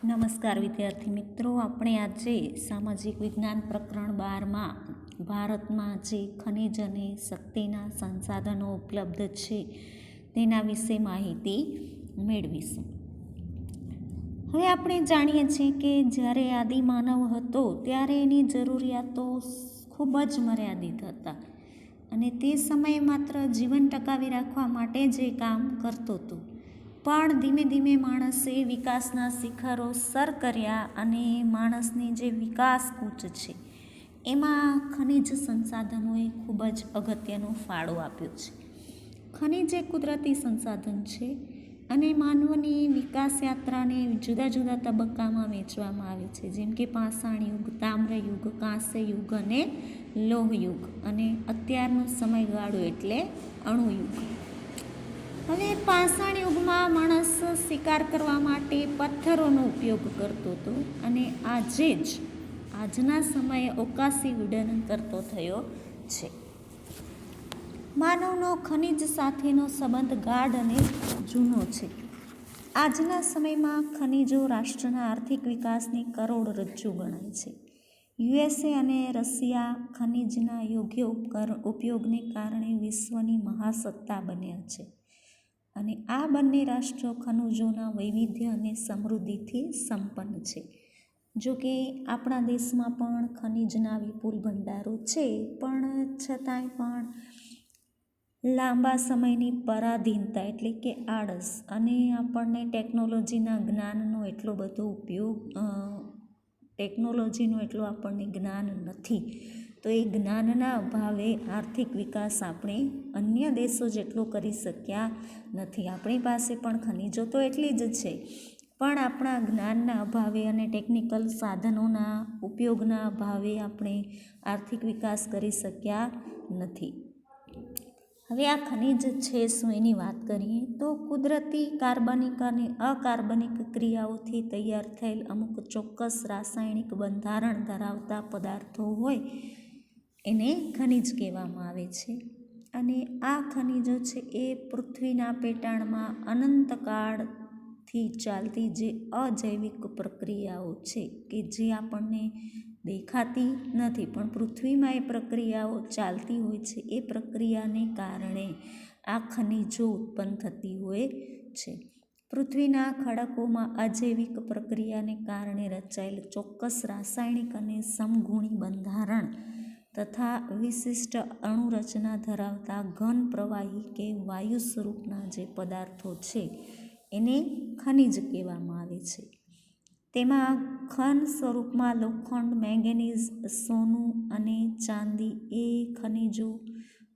નમસ્કાર વિદ્યાર્થી મિત્રો, આપણે આજે સામાજિક વિજ્ઞાન પ્રકરણ 12માં ભારતમાં જે ખનિજ અને શક્તિના સંસાધનો ઉપલબ્ધ છે તેના વિશે માહિતી મેળવીશું. હવે આપણે જાણીએ છીએ કે જ્યારે આદિમાનવ હતો ત્યારે એની જરૂરિયાતો ખૂબ જ મર્યાદિત હતા અને તે સમયે માત્ર જીવન ટકાવી રાખવા માટે જ એ કામ કરતો હતો. પણ ધીમે ધીમે માણસે વિકાસના શિખરો સર કર્યા અને માણસની જે વિકાસ કૂચ છે એમાં ખનિજ સંસાધનોએ ખૂબ જ અગત્યનો ફાળો આપ્યો છે. ખનિજ એ કુદરતી સંસાધન છે અને માનવની વિકાસ યાત્રાને જુદા જુદા તબક્કામાં વહેંચવામાં આવે છે, જેમ કે પાષાણ યુગ, તામ્ર યુગ, કાંસ્ય યુગ અને લોહ યુગ, અને અત્યારનો સમયગાળો એટલે અણુયુગ. હવે પાષાણ યુગમાં માણસ શિકાર કરવા માટે પથ્થરોનો ઉપયોગ કરતો હતો અને આજના સમયે અવકાશી વિડનન કરતો થયો છે. માનવનો ખનિજ સાથેનો સંબંધ ગાઢ અને જૂનો છે. આજના સમયમાં ખનિજો રાષ્ટ્રના આર્થિક વિકાસની કરોડરજ્જુ ગણાય છે. યુએસએ અને રશિયા ખનિજના યોગ્ય ઉપયોગને કારણે વિશ્વની મહાસત્તા બન્યા છે અને આ બંને રાષ્ટ્રો ખનિજોના વૈવિધ્ય અને સમૃદ્ધિથી સંપન્ન છે. જો કે આપણા દેશમાં પણ ખનિજના વિપુલ ભંડારો છે, પણ છતાંય પણ લાંબા સમયની પરાધીનતા એટલે કે આળસ અને આપણને ટેકનોલોજીનો એટલો આપણને જ્ઞાન નથી. તો એ જ્ઞાનના અભાવે આર્થિક વિકાસ આપણે અન્ય દેશો જેટલો કરી શક્યા નથી. આપણી પાસે પણ ખનિજો તો એટલી જ છે, પણ આપણા જ્ઞાનના અભાવે અને ટેકનિકલ સાધનોના ઉપયોગના અભાવે આપણે આર્થિક વિકાસ કરી શક્યા નથી. હવે આ ખનિજ છે શું એની વાત કરીએ તો કુદરતી કાર્બનિક અને અકાર્બનિક ક્રિયાઓથી તૈયાર થયેલ અમુક ચોક્કસ રાસાયણિક બંધારણ ધરાવતા પદાર્થો હોય એને ખનિજ કહેવામાં આવે છે. અને આ ખનિજો છે એ પૃથ્વીના પેટાળમાં અનંતકાળથી ચાલતી જે અજૈવિક પ્રક્રિયાઓ છે કે જે આપણને દેખાતી નથી, પણ પૃથ્વીમાં એ પ્રક્રિયાઓ ચાલતી હોય છે. એ પ્રક્રિયાને કારણે આ ખનિજો ઉત્પન્ન થતી હોય છે. પૃથ્વીના ખડકોમાં અજૈવિક પ્રક્રિયાને કારણે રચાયેલ ચોક્કસ રાસાયણિક અને સમગુણી બંધારણ તથા વિશિષ્ટ અણુરચના ધરાવતા ઘન, પ્રવાહી કે વાયુ સ્વરૂપના જે પદાર્થો છે એને ખનિજ કહેવામાં આવે છે. તેમાં ઘન સ્વરૂપમાં લોખંડ, મેંગેનીઝ, સોનું અને ચાંદી એ ખનિજો,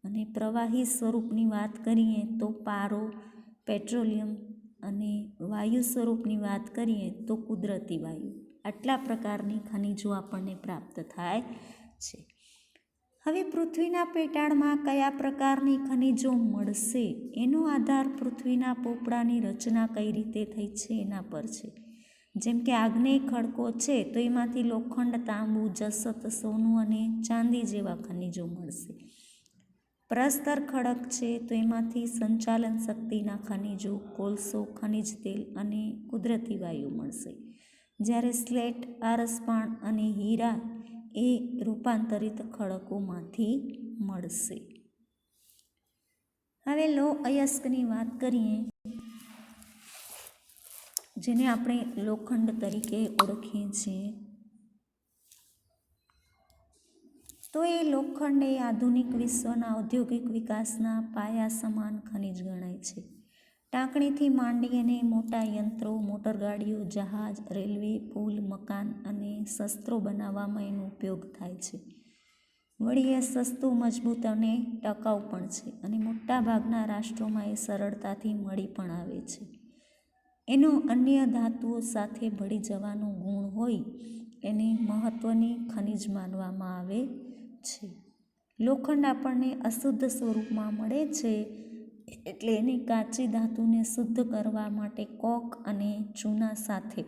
અને પ્રવાહી સ્વરૂપની વાત કરીએ તો પારો, પેટ્રોલિયમ, અને વાયુ સ્વરૂપની વાત કરીએ તો કુદરતી વાયુ, આટલા પ્રકારની ખનિજો આપણને પ્રાપ્ત થાય છે. હવે પૃથ્વીના પેટાળમાં કયા પ્રકારની ખનિજો મળશે એનો આધાર પૃથ્વીના પોપડાની રચના કઈ રીતે થઈ છે એના પર છે. જેમ કે આગ્નેય ખડકો છે તો એમાંથી લોખંડ, તાંબુ, જસત, સોનું અને ચાંદી જેવા ખનિજો મળશે. પ્રસ્તર ખડક છે તો એમાંથી સંચાલન શક્તિના ખનિજો, કોલસો, ખનિજ તેલ અને કુદરતી વાયુ મળશે. જ્યારે સ્લેટ, આરસપાણ અને હીરા એ રૂપાંતરિત ખડકોમાંથી મળશે. હવે લોહ અયસ્કની વાત કરીએ, જેને આપણે લોખંડ તરીકે ઓળખીએ છીએ, તો એ લોખંડ એ આધુનિક વિશ્વના ઔદ્યોગિક વિકાસના પાયા સમાન ખનિજ ગણાય છે. ટાંકણીથી માંડી અને મોટા યંત્રો, મોટરગાડીઓ, જહાજ, રેલવે, પુલ, મકાન અને શસ્ત્રો બનાવવામાં એનો ઉપયોગ થાય છે. વળી એ સસ્તું, મજબૂત અને ટકાઉ પણ છે અને મોટાભાગના રાષ્ટ્રોમાં એ સરળતાથી મળી પણ આવે છે. એનો અન્ય ધાતુઓ સાથે ભળી જવાનો ગુણ હોય એને મહત્વની ખનિજ માનવામાં આવે છે. લોખંડ આપણને અશુદ્ધ સ્વરૂપમાં મળે છે, એટલે એની કાચી ધાતુને શુદ્ધ કરવા માટે કોક અને ચૂના સાથે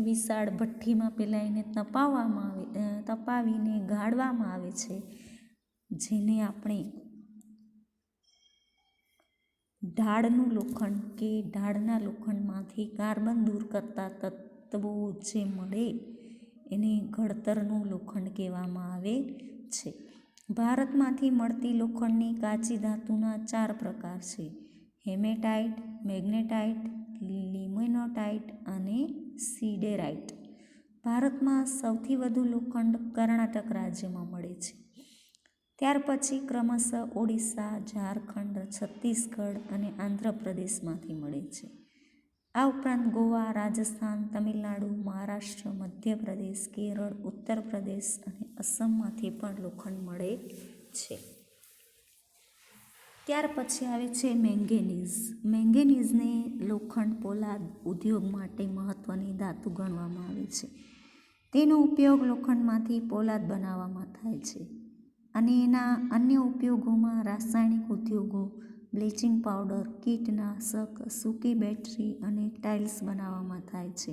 વિશાળ ભઠ્ઠીમાં પહેલાં એને તપાવીને ગાળવામાં આવે છે, જેને આપણે ઢાળનું લોખંડ કે ઢાળના લોખંડમાંથી કાર્બન દૂર કરતા તત્વો જે મળે એને ઘડતરનું લોખંડ કહેવામાં આવે છે. ભારતમાંથી મળતી લોખંડની કાચી ધાતુના 4 પ્રકાર છે: હેમેટાઇટ, મેગ્નેટાઇટ, લિમોનાઇટ અને સિડેરાઇટ. ભારતમાં સૌથી વધુ લોખંડ કર્ણાટક રાજ્યમાં મળે છે. ત્યાર પછી ક્રમશઃ ઓડિશા, ઝારખંડ, છત્તીસગઢ અને આંધ્રપ્રદેશમાંથી મળે છે. આ ઉપરાંત ગોવા, રાજસ્થાન, તમિલનાડુ, મહારાષ્ટ્ર, મધ્યપ્રદેશ, કેરળ, ઉત્તર પ્રદેશ અને અસમમાંથી પણ લોખંડ મળે છે. ત્યાર પછી આવે છે મેંગેનીઝ. મેંગેનીઝને લોખંડ પોલાદ ઉદ્યોગ માટે મહત્ત્વની ધાતુ ગણવામાં આવે છે. તેનો ઉપયોગ લોખંડમાંથી પોલાદ બનાવવામાં થાય છે અને એના અન્ય ઉપયોગોમાં રાસાયણિક ઉદ્યોગો, બ્લીચિંગ પાવડર, કીટનાશક, સૂકી બેટરી અને ટાઇલ્સ બનાવવામાં થાય છે.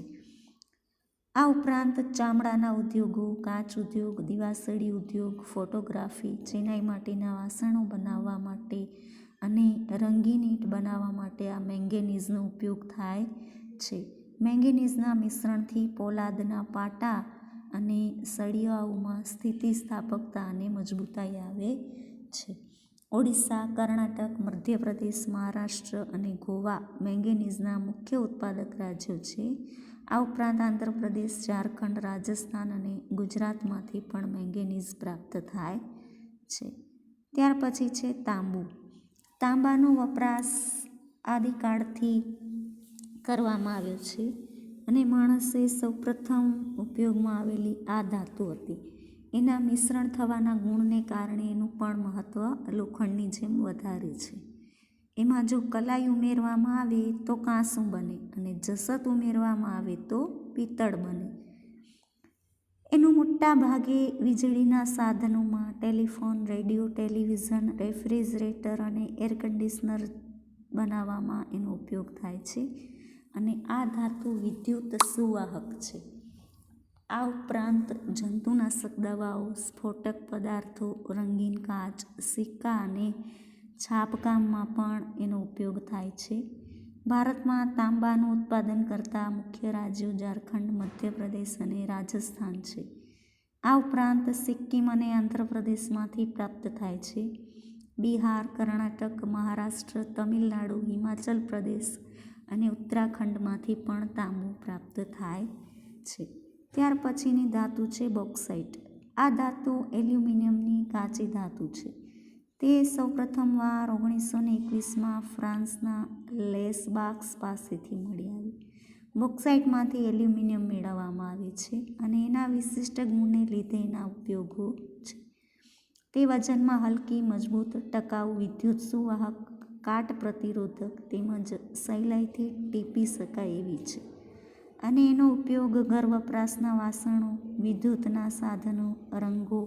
આ ઉપરાંત ચામડાના ઉદ્યોગો, કાચ ઉદ્યોગ, દિવાસળી ઉદ્યોગ, ફોટોગ્રાફી, ચિનાઈ માટીના વાસણો બનાવવા માટે અને રંગીન ઈંટ બનાવવા માટે આ મેંગેનીઝનો ઉપયોગ થાય છે. મેંગેનીઝના મિશ્રણથી પોલાદના પાટા અને સળિયાઓમાં સ્થિતિસ્થાપકતા અને મજબૂતાઈ આવે છે. ઓડિશા, કર્ણાટક, મધ્યપ્રદેશ, મહારાષ્ટ્ર અને ગોવા મેંગેનીઝના મુખ્ય ઉત્પાદક રાજ્યો છે. આ ઉપરાંત આંધ્રપ્રદેશ, ઝારખંડ, રાજસ્થાન અને ગુજરાતમાંથી પણ મેંગેનીઝ પ્રાપ્ત થાય છે. ત્યાર પછી છે તાંબુ. તાંબાનો વપરાશ આદિકાળથી કરવામાં આવ્યો છે અને માણસે સૌપ્રથમ ઉપયોગમાં આવેલી આ ધાતુ હતી. એના મિશ્રણ થવાના ગુણને કારણે એનું પણ મહત્ત્વ લોખંડની જેમ વધારે છે. એમાં જો કલાઈ ઉમેરવામાં આવે તો કાંસું બને અને જસત ઉમેરવામાં આવે તો પિત્તળ બને. એનું મોટા ભાગે વીજળીના સાધનોમાં ટેલિફોન, રેડિયો, ટેલિવિઝન, રેફ્રિજરેટર અને એર કન્ડિશનર બનાવવામાં એનો ઉપયોગ થાય છે અને આ ધાતુ વિદ્યુત સુવાહક છે. આ ઉપરાંત જંતુનાશક દવાઓ, સ્ફોટક પદાર્થો, રંગીન કાચ, સિક્કા અને છાપકામમાં પણ એનો ઉપયોગ થાય છે. ભારતમાં તાંબાનું ઉત્પાદન કરતા મુખ્ય રાજ્યો ઝારખંડ, મધ્યપ્રદેશ અને રાજસ્થાન છે. આ ઉપરાંત સિક્કિમ અને આંધ્રપ્રદેશમાંથી પ્રાપ્ત થાય છે. બિહાર, કર્ણાટક, મહારાષ્ટ્ર, તમિલનાડુ, હિમાચલ પ્રદેશ અને ઉત્તરાખંડમાંથી પણ તાંબુ પ્રાપ્ત થાય છે. ત્યાર પછીની ધાતુ છે બોક્સાઇટ. આ ધાતુ એલ્યુમિનિયમની કાચી ધાતુ છે. તે સૌપ્રથમવાર 1921માં ફ્રાન્સના લેસબાક્સ પાસેથી મળી આવી. બોક્સાઇટમાંથી એલ્યુમિનિયમ મેળવવામાં આવે છે અને એના વિશિષ્ટ ગુણને લીધે એના ઉપયોગો છે. તે વજનમાં હલકી, મજબૂત, ટકાઉ, વિદ્યુત સુવાહક, કાટ પ્રતિરોધક તેમજ સહેલાઈથી ટીપી શકાય એવી છે અને એનો ઉપયોગ ઘર વપરાશના વાસણો, વિદ્યુતના સાધનો, રંગો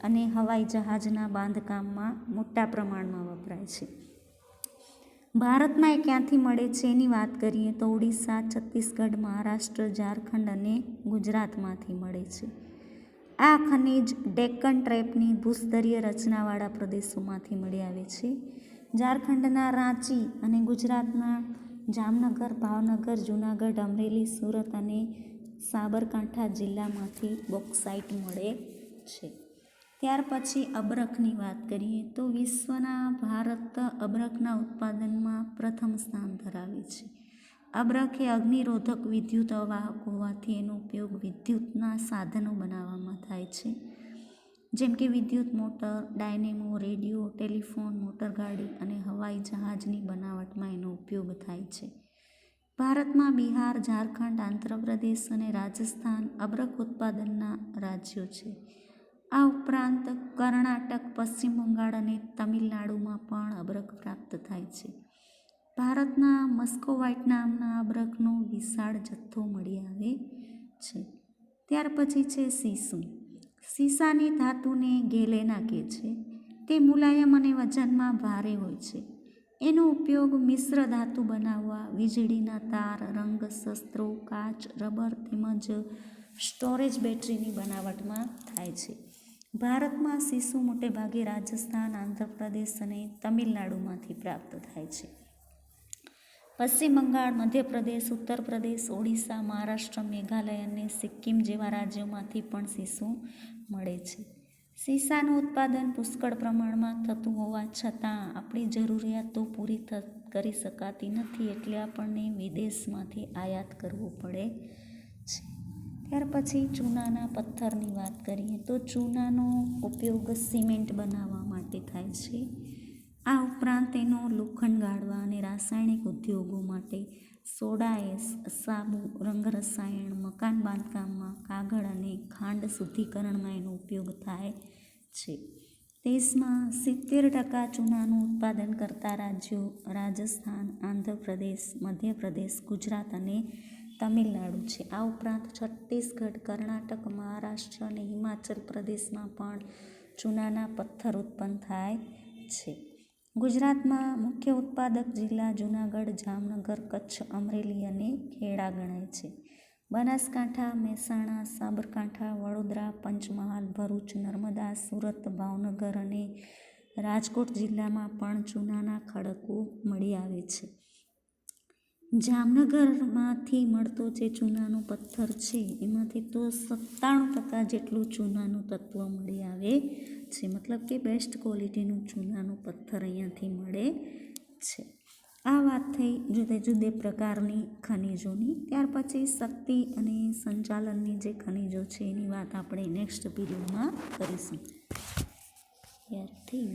અને હવાઈ જહાજના બાંધકામમાં મોટા પ્રમાણમાં વપરાય છે. ભારતમાં એ ક્યાંથી મળે છે એની વાત કરીએ તો ઓડિશા, છત્તીસગઢ, મહારાષ્ટ્ર, ઝારખંડ અને ગુજરાતમાંથી મળે છે. આ ખનિજ ડેક્કન ટ્રેપની ભૂસ્તરીય રચનાવાળા પ્રદેશોમાંથી મળી આવે છે. ઝારખંડના રાંચી અને ગુજરાતના જામનગર, ભાવનગર, જૂનાગઢ, અમરેલી, સુરત અને સાબરકાંઠા જિલ્લામાંથી બોક્સાઇટ મળે છે. ત્યાર પછી અબરખની વાત કરીએ તો વિશ્વના ભારત અબરખના ઉત્પાદનમાં પ્રથમ સ્થાન ધરાવે છે. અબરખ એ અગ્નિરોધક વિદ્યુત અવાહક હોવાથી એનો ઉપયોગ વિદ્યુતના સાધનો બનાવવામાં થાય છે, જેમ કે વિદ્યુત મોટર, ડાયનેમો, રેડિયો, ટેલિફોન, મોટરગાડી અને હવાઈ જહાજની બનાવટમાં એનો ઉપયોગ થાય છે. ભારતમાં બિહાર, ઝારખંડ, આંધ્રપ્રદેશ અને રાજસ્થાન અબરખ ઉત્પાદનના રાજ્યો છે. આ ઉપરાંત કર્ણાટક, પશ્ચિમ બંગાળ અને તમિલનાડુમાં પણ અબરખ પ્રાપ્ત થાય છે. ભારતના મસ્કોવાઇટ નામના અબરખનો વિશાળ જથ્થો મળી આવે છે. ત્યાર પછી છે સીસું. સીસાની ધાતુને ગેલેના કહે છે. તે મુલાયમ અને વજનમાં ભારે હોય છે. એનો ઉપયોગ મિશ્ર ધાતુ બનાવવા, વીજળીના તાર, રંગ, શસ્ત્રો, કાચ, રબર તેમજ સ્ટોરેજ બેટરીની બનાવટમાં થાય છે. ભારતમાં સીસું મોટે ભાગે રાજસ્થાન, આંધ્રપ્રદેશ અને તમિલનાડુમાંથી પ્રાપ્ત થાય છે. પશ્ચિમ બંગાળ, મધ્યપ્રદેશ, ઉત્તર પ્રદેશ, ઓડિશા, મહારાષ્ટ્ર, મેઘાલય અને સિક્કિમ જેવા રાજ્યોમાંથી પણ સીસું મળે છે. સીસાનું ઉત્પાદન પુષ્કળ પ્રમાણમાં થતું હોવા છતાં આપણી જરૂરિયાતો પૂરી કરી શકાતી નથી, એટલે આપણને વિદેશમાંથી આયાત કરવું પડે છે. ત્યાર પછી ચૂનાના પથ્થરની વાત કરીએ તો ચૂનાનો ઉપયોગ સિમેન્ટ બનાવવા માટે થાય છે. આ ઉપરાંત તેનો લોખંડ ગાળવા અને રાસાયણિક ઉદ્યોગો માટે સોડા એશ, સાબુ, રંગરસાયણ, મકાન બાંધકામમાં, કાગળ અને ખાંડ શુદ્ધિકરણમાં એનો ઉપયોગ થાય છે. દેશમાં 70% ચૂનાનું ઉત્પાદન કરતા રાજ્યો રાજસ્થાન, આંધ્રપ્રદેશ, મધ્યપ્રદેશ, ગુજરાત અને તમિલનાડુ છે. આ ઉપરાંત છત્તીસગઢ, કર્ણાટક, મહારાષ્ટ્ર અને હિમાચલ પ્રદેશમાં પણ ચૂનાના પથ્થર ઉત્પન્ન થાય છે. ગુજરાતમાં મુખ્ય ઉત્પાદક જિલ્લા જૂનાગઢ, જામનગર, કચ્છ, અમરેલી અને ખેડા ગણાય છે. બનાસકાંઠા, મહેસાણા, સાબરકાંઠા, વડોદરા, પંચમહાલ, ભરૂચ, નર્મદા, સુરત, ભાવનગર અને રાજકોટ જિલ્લામાં પણ ચૂનાના ખડકો મળી આવે છે. જામનગરમાંથી મળતો જે ચૂનાનો પથ્થર છે એમાંથી તો 97% જેટલું ચૂનાનું તત્વ મળી આવે છે. મતલબ કે બેસ્ટ ક્વોલિટીનું ચૂનાનું પથ્થર અહીંયાથી મળે છે. આ વાત થઈ જુદે જુદે પ્રકારની ખનિજોની. ત્યાર પછી શક્તિ અને સંચાલનની જે ખનિજો છે એની વાત આપણે નેક્સ્ટ પીરિયડમાં કરીશું. ત્યારથી